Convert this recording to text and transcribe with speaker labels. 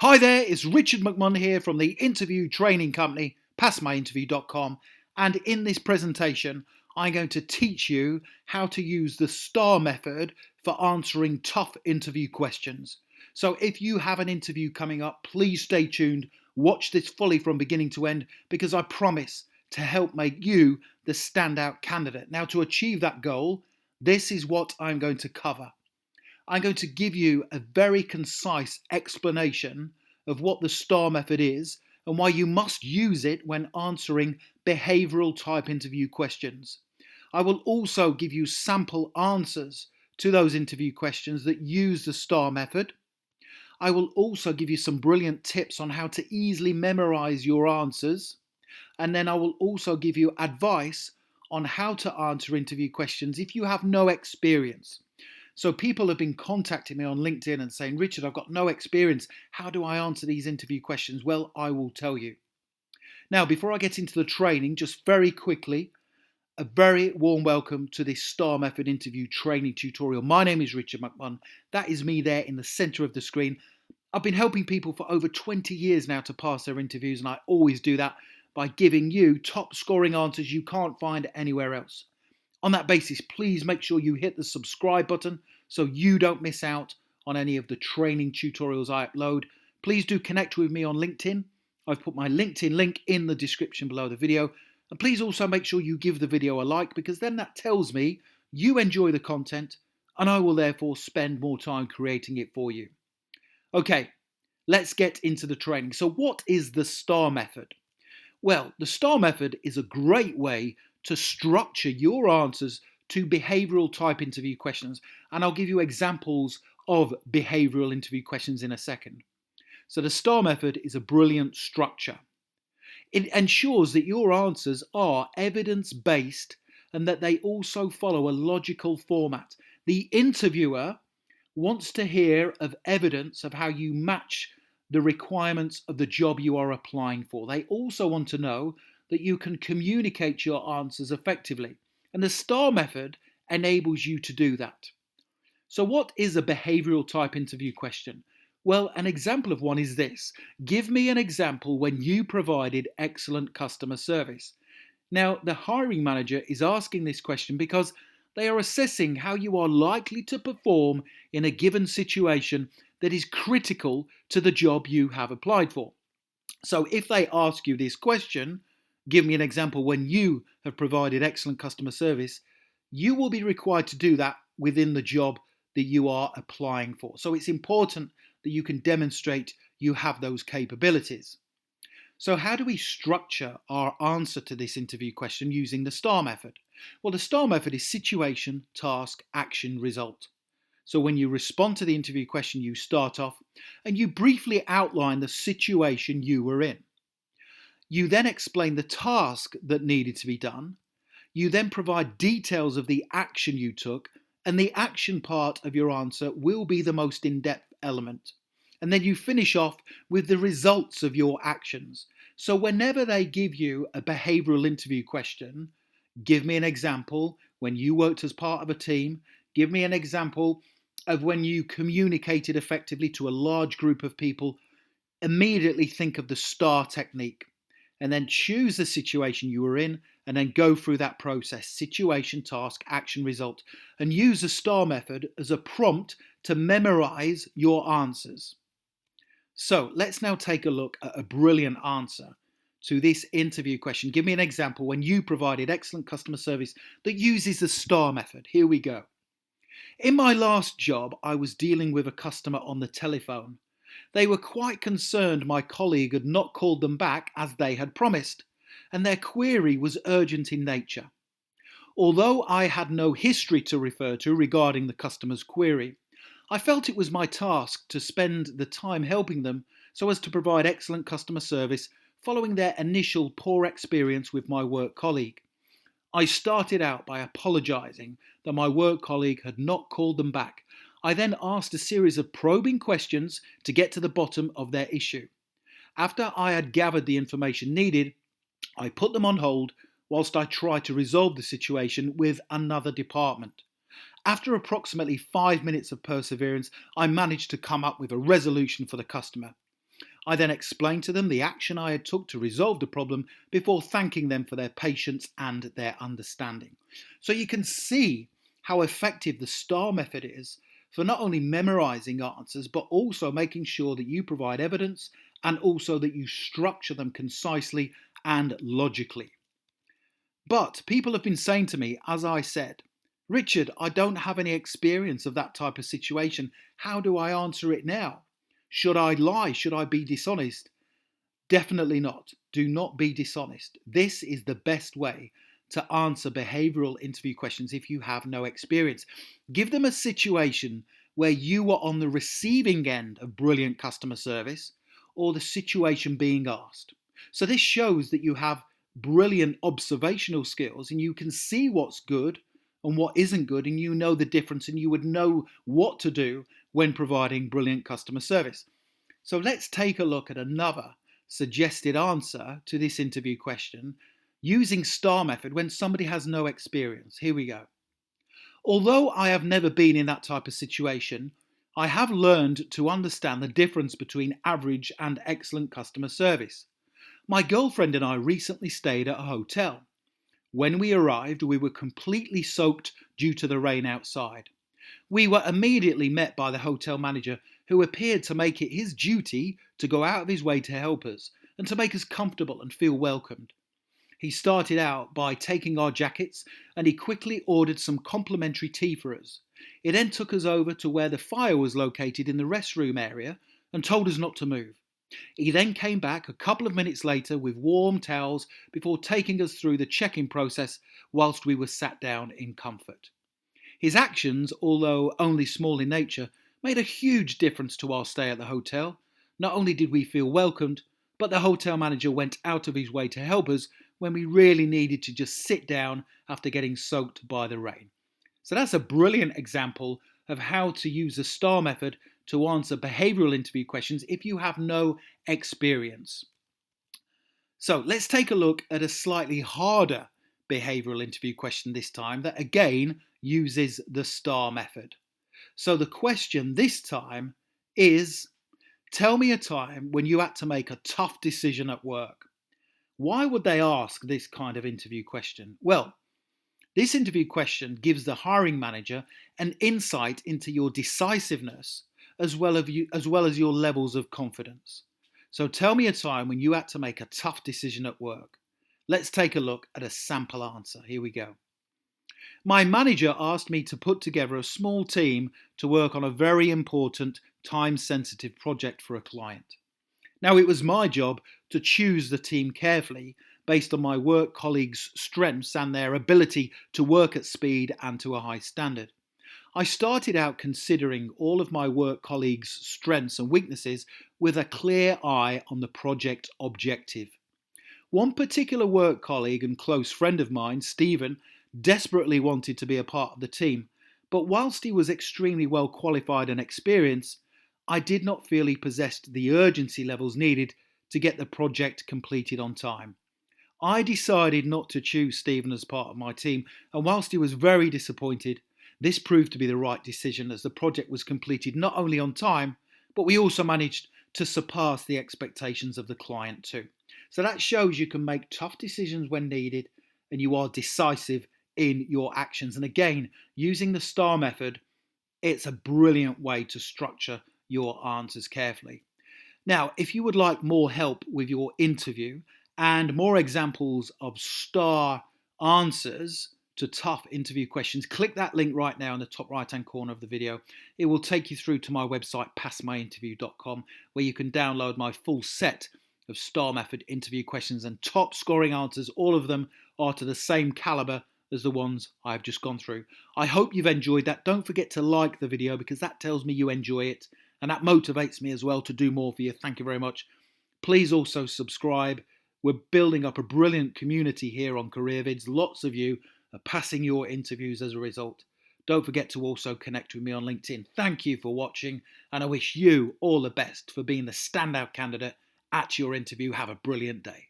Speaker 1: Hi there, it's Richard McMunn here from the interview training company, passmyinterview.com, and in this presentation, I'm going to teach you how to use the STAR method for answering tough interview questions. So if you have an interview coming up, please stay tuned, watch this fully from beginning to end, because I promise to help make you the standout candidate. Now, to achieve that goal, this is what I'm going to cover. I'm going to give you a very concise explanation of what the STAR method is and why you must use it when answering behavioural type interview questions. I will also give you sample answers to those interview questions that use the STAR method. I will also give you some brilliant tips on how to easily memorise your answers. And then I will also give you advice on how to answer interview questions if you have no experience. So people have been contacting me on LinkedIn and saying, Richard, I've got no experience. How do I answer these interview questions? Well, I will tell you. Now, before I get into the training, just very quickly, a very warm welcome to this STAR Method interview training tutorial. My name is Richard McMunn. That is me there in the center of the screen. I've been helping people for over 20 years now to pass their interviews, and I always do that by giving you top scoring answers you can't find anywhere else. On that basis, please make sure you hit the subscribe button so you don't miss out on any of the training tutorials I upload. Please do connect with me on LinkedIn. I've put my LinkedIn link in the description below the video. And please also make sure you give the video a like, because then that tells me you enjoy the content and I will therefore spend more time creating it for you. Okay, let's get into the training. So what is the STAR method? Well, the STAR method is a great way to structure your answers to behavioural type interview questions. And I'll give you examples of behavioural interview questions in a second. So the STAR method is a brilliant structure. It ensures that your answers are evidence-based and that they also follow a logical format. The interviewer wants to hear of evidence of how you match the requirements of the job you are applying for. They also want to know that you can communicate your answers effectively. And the STAR method enables you to do that. So what is a behavioural type interview question? Well, an example of one is this. Give me an example when you provided excellent customer service. Now, the hiring manager is asking this question because they are assessing how you are likely to perform in a given situation that is critical to the job you have applied for. So if they ask you this question, give me an example when you have provided excellent customer service, you will be required to do that within the job that you are applying for. So it's important that you can demonstrate you have those capabilities. So how do we structure our answer to this interview question using the STAR method? Well, the STAR method is situation, task, action, result. So when you respond to the interview question, you start off and you briefly outline the situation you were in. You then explain the task that needed to be done. You then provide details of the action you took, and the action part of your answer will be the most in-depth element. And then you finish off with the results of your actions. So whenever they give you a behavioural interview question, give me an example when you worked as part of a team, give me an example of when you communicated effectively to a large group of people, immediately think of the STAR technique. And then choose the situation you were in and then go through that process, situation, task, action, result, and use the STAR method as a prompt to memorize your answers. So let's now take a look at a brilliant answer to this interview question. Give me an example when you provided excellent customer service that uses the STAR method. Here we go. In my last job, I was dealing with a customer on the telephone. They were quite concerned my colleague had not called them back as they had promised, and their query was urgent in nature. Although I had no history to refer to regarding the customer's query, I felt it was my task to spend the time helping them so as to provide excellent customer service following their initial poor experience with my work colleague. I started out by apologising that my work colleague had not called them back. I then asked a series of probing questions to get to the bottom of their issue. After I had gathered the information needed, I put them on hold whilst I tried to resolve the situation with another department. After approximately 5 minutes of perseverance, I managed to come up with a resolution for the customer. I then explained to them the action I had took to resolve the problem before thanking them for their patience and their understanding. So you can see how effective the STAR method is for not only memorizing answers, but also making sure that you provide evidence and also that you structure them concisely and logically. But people have been saying to me, as I said, Richard, I don't have any experience of that type of situation. How do I answer it now? Should I lie? Should I be dishonest? Definitely not. Do not be dishonest. This is the best way to answer behavioral interview questions if you have no experience. Give them a situation where you were on the receiving end of brilliant customer service or the situation being asked. So this shows that you have brilliant observational skills and you can see what's good and what isn't good, and you know the difference, and you would know what to do when providing brilliant customer service. So let's take a look at another suggested answer to this interview question using STAR method when somebody has no experience. Here we go. Although I have never been in that type of situation, I have learned to understand the difference between average and excellent customer service. My girlfriend and I recently stayed at a hotel. When we arrived, we were completely soaked due to the rain outside. We were immediately met by the hotel manager, who appeared to make it his duty to go out of his way to help us and to make us comfortable and feel welcomed. He started out by taking our jackets and he quickly ordered some complimentary tea for us. He then took us over to where the fire was located in the restroom area and told us not to move. He then came back a couple of minutes later with warm towels before taking us through the check-in process whilst we were sat down in comfort. His actions, although only small in nature, made a huge difference to our stay at the hotel. Not only did we feel welcomed, but the hotel manager went out of his way to help us when we really needed to just sit down after getting soaked by the rain. So that's a brilliant example of how to use the STAR method to answer behavioral interview questions if you have no experience. So let's take a look at a slightly harder behavioral interview question this time that again uses the STAR method. So the question this time is, tell me a time when you had to make a tough decision at work. Why would they ask this kind of interview question? Well, this interview question gives the hiring manager an insight into your decisiveness as well as your levels of confidence. So tell me a time when you had to make a tough decision at work. Let's take a look at a sample answer. Here we go. My manager asked me to put together a small team to work on a very important, time-sensitive project for a client. Now, it was my job to choose the team carefully based on my work colleagues' strengths and their ability to work at speed and to a high standard. I started out considering all of my work colleagues' strengths and weaknesses with a clear eye on the project objective. One particular work colleague and close friend of mine, Stephen, desperately wanted to be a part of the team, but whilst he was extremely well qualified and experienced, I did not feel he possessed the urgency levels needed to get the project completed on time. I decided not to choose Stephen as part of my team, and whilst he was very disappointed, this proved to be the right decision as the project was completed not only on time, but we also managed to surpass the expectations of the client too. So that shows you can make tough decisions when needed and you are decisive in your actions. And again, using the STAR method, it's a brilliant way to structure your answers carefully. Now, if you would like more help with your interview and more examples of STAR answers to tough interview questions, click that link right now in the top right hand corner of the video. It will take you through to my website passmyinterview.com, where you can download my full set of STAR method interview questions and top scoring answers. All of them are to the same caliber as the ones I've just gone through. I hope you've enjoyed that. Don't forget to like the video because that tells me you enjoy it and that motivates me as well to do more for you. Thank you very much. Please also subscribe. We're building up a brilliant community here on CareerVids. Lots of you are passing your interviews as a result. Don't forget to also connect with me on LinkedIn. Thank you for watching, and I wish you all the best for being the standout candidate at your interview. Have a brilliant day.